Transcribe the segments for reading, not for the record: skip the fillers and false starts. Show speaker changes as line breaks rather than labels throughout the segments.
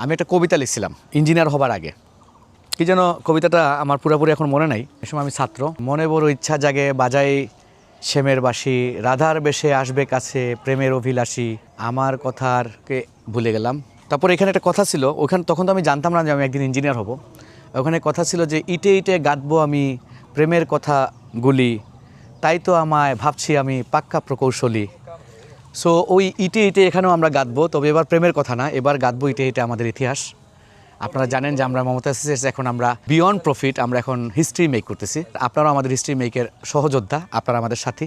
আমি একটা কবিতা লিখছিলাম ইঞ্জিনিয়ার হবার আগে। কি যেন কবিতাটা আমার পুরোপুরি এখন মনে নাই। এ সময় আমি ছাত্র, মনে বড় ইচ্ছা জাগে বাজাই শ্যামের বাঁশি, রাধার বেশে আসবে কাছে প্রেমের অভিলাষী, আমার কথারকে ভুলে গেলাম। তারপর এখানে একটা কথা ছিল, তখন তো আমি জানতাম না যে আমি একদিন ইঞ্জিনিয়ার হব। ওখানে কথা ছিল যে ইটে ইটে গাঁথবো আমি প্রেমের কথাগুলি, তাই তো আমায় ভাবছি আমি পাক্কা প্রকৌশলী। সো ওই ইটে ইটে এখানেও আমরা গাঁথবো, তবে এবার প্রেমের কথা না, এবার গাঁথবো ইটে ইটে আমাদের ইতিহাস। আপনারা জানেন যে আমরা মমতা এসএসএস এখন আমরা বিয়ন্ড প্রফিট, আমরা এখন হিস্ট্রি মেক করতেছি। আপনারাও আমাদের হিস্ট্রি মেকের সহযোদ্ধা, আপনারা আমাদের সাথী।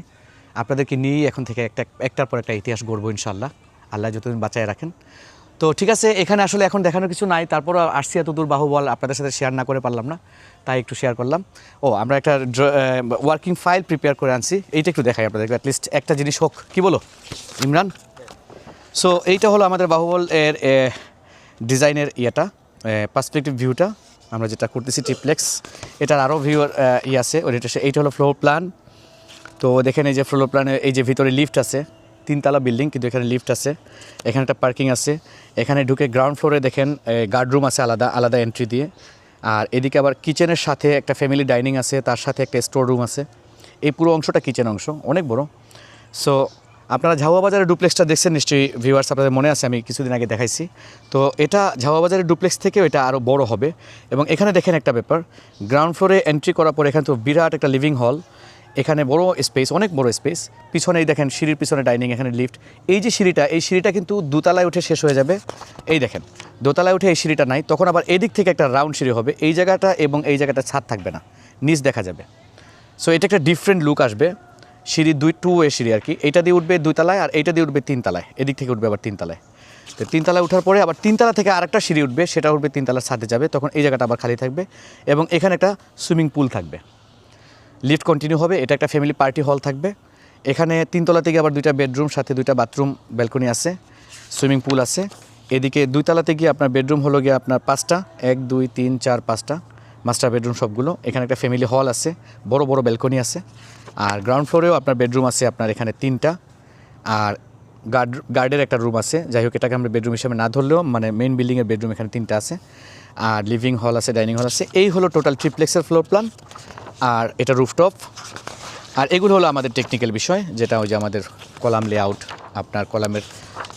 আপনাদেরকে নিয়েই এখন থেকে একটার পর একটা ইতিহাস গড়বো ইনশাল্লাহ, আল্লাহ যতদিন বাঁচায় রাখেন। তো ঠিক আছে, এখানে আসলে এখন দেখানোর কিছু নাই, তারপরও আসছি এত দূর বাহুবল আপনাদের সাথে শেয়ার না করে পারলাম না, তাই একটু শেয়ার করলাম। আমরা একটা ওয়ার্কিং ফাইল প্রিপেয়ার করে আনছি, এইটা একটু দেখাই আপনাদেরকে, অ্যাটলিস্ট একটা জিনিস হোক। কি বলো ইমরান? সো এইটা হলো আমাদের বাহুবল এর ডিজাইনের ইয়েটা, পার্সপেক্টিভ ভিউটা আমরা যেটা করতেছি ট্রিপ্লেক্স। এটার আরও ভিউর আছে, এইটা হলো ফ্লোর প্ল্যান। তো দেখেন এই যে ফ্লোর প্ল্যানে এই যে ভিতরে লিফট আছে, 3 তলা বিল্ডিং কিন্তু এখানে লিফট আছে, এখানে একটা পার্কিং আছে, এখানে ঢুকে গ্রাউন্ড ফ্লোরে দেখেন গার্ডরুম আছে আলাদা আলাদা এন্ট্রি দিয়ে। আর এদিকে আবার কিচেনের সাথে একটা ফ্যামিলি ডাইনিং আছে, তার সাথে একটা স্টোর রুম আছে। এই পুরো অংশটা কিচেন অংশ, অনেক বড়। সো আপনারা ঝাউয়া বাজারের ডুপ্লেক্সটা দেখছেন নিশ্চয়ই ভিউয়ার্স, আপনাদের মনে আছে আমি কিছুদিন আগে দেখাইছি। তো এটা ঝাউয়া বাজারের ডুপ্লেক্স থেকেও এটা আরও বড় হবে। এবং এখানে দেখেন একটা ব্যাপার, গ্রাউন্ড ফ্লোরে এন্ট্রি করার পর এখানে তো বিরাট একটা লিভিং হল, এখানে বড় স্পেস, অনেক বড় স্পেস। পিছনেই দেখেন সিঁড়ির পিছনে ডাইনিং, এখানে লিফট। এই যে সিঁড়িটা কিন্তু দোতলায় উঠে শেষ হয়ে যাবে। এই দেখেন দোতলায় উঠে এই সিঁড়িটা নাই, তখন আবার এদিক থেকে একটা রাউন্ড সিঁড়ি হবে, এই জায়গাটা এবং এই জায়গাটা ছাদ থাকবে না, নিচ দেখা যাবে। সো এটা একটা ডিফারেন্ট লুক আসবে। সিঁড়ি টু ওয়ে সিঁড়ি আর কি, এইটা দিয়ে উঠবে 2 তলায় আর এইটা দিয়ে উঠবে 3 তলায়, এদিক থেকে উঠবে আবার 3 তলায়। তো 3 তলায় ওঠার পরে আবার 3 তলা থেকে আরেকটা সিঁড়ি উঠবে, সেটা উঠবে 3 তলার ছাদে যাবে, তখন এই জায়গাটা আবার খালি থাকবে। এবং এখানে একটা সুইমিং পুল থাকবে, লিফট কন্টিনিউ হবে, এটা একটা ফ্যামিলি পার্টি হল থাকবে। এখানে 3 তলা থেকে আবার 2টা বেডরুম, সাথে 2টা বাথরুম, ব্যালকনি আছে, সুইমিং পুল আছে। এদিকে 2 তলাতে গিয়ে আপনার বেডরুম হলো গিয়ে আপনার 5টা, 1 2 3 4 5টা মাস্টার বেডরুম সবগুলো। এখানে একটা ফ্যামিলি হল আছে, বড় বড় ব্যালকনি আছে। আর গ্রাউন্ড ফ্লোরেও আপনার বেডরুম আছে আপনার এখানে 3টা, আর গার্ডের একটা রুম আছে। যাই হোক, এটাকে আমরা বেডরুম হিসেবে না ধরলেও মানে মেইন বিল্ডিংয়ের বেডরুম এখানে 3টা আছে। আর লিভিং হল আছে, ডাইনিং হল আছে। এই হলো টোটাল ট্রিপ্লেক্সের ফ্লোর প্ল্যান। আর এটা রুফটপ। আর এগুলো হলো আমাদের টেকনিক্যাল বিষয়, যেটা ওই যে আমাদের কলাম লেআউট, আপনার কলামের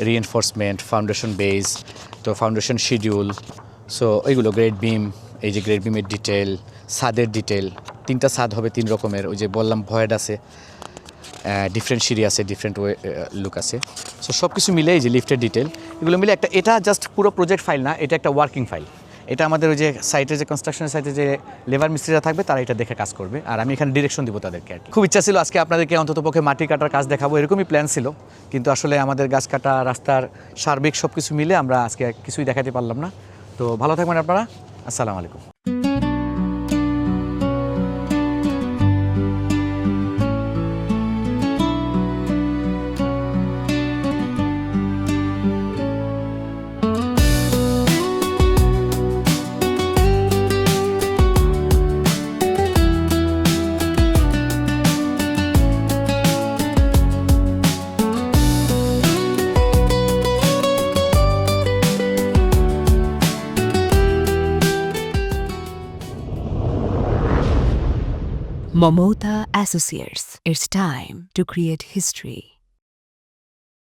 রিএনফোর্সমেন্ট, ফাউন্ডেশন বেস, তো ফাউন্ডেশন শিডিউল। সো এইগুলো গ্রেড বিম, এই যে গ্রেড বিমের ডিটেল, ছাদের ডিটেল। 3টা ছাদ হবে 3 রকমের, ওই যে বললাম ভয়েড আছে, ডিফারেন্ট সিঁড়ি আছে, ডিফারেন্ট ওয়ে লুক আছে। সো সব কিছু মিলে এই যে লিফটের ডিটেল, এগুলো মিলে একটা, এটা জাস্ট পুরো প্রজেক্ট ফাইল না, এটা একটা ওয়ার্কিং ফাইল। এটা আমাদের ওই যে সাইটের যে কনস্ট্রাকশনের সাইটে যে লেবার মিস্ত্রিরা থাকবে তারা এটা দেখে কাজ করবে, আর আমি এখানে ডিরেকশন দিব তাদেরকে আর কি। খুব ইচ্ছা ছিল আজকে আপনাদেরকে অন্ততপক্ষে মাটি কাটার কাজ দেখাবো, এরকমই প্ল্যান ছিল, কিন্তু আসলে আমাদের গাছ কাটা, রাস্তার সার্বিক সব কিছু মিলে আমরা আজকে কিছুই দেখাতে পারলাম না। তো ভালো থাকবেন আপনারা, আসসালামু আলাইকুম।
Momota Associates. It's time to create history.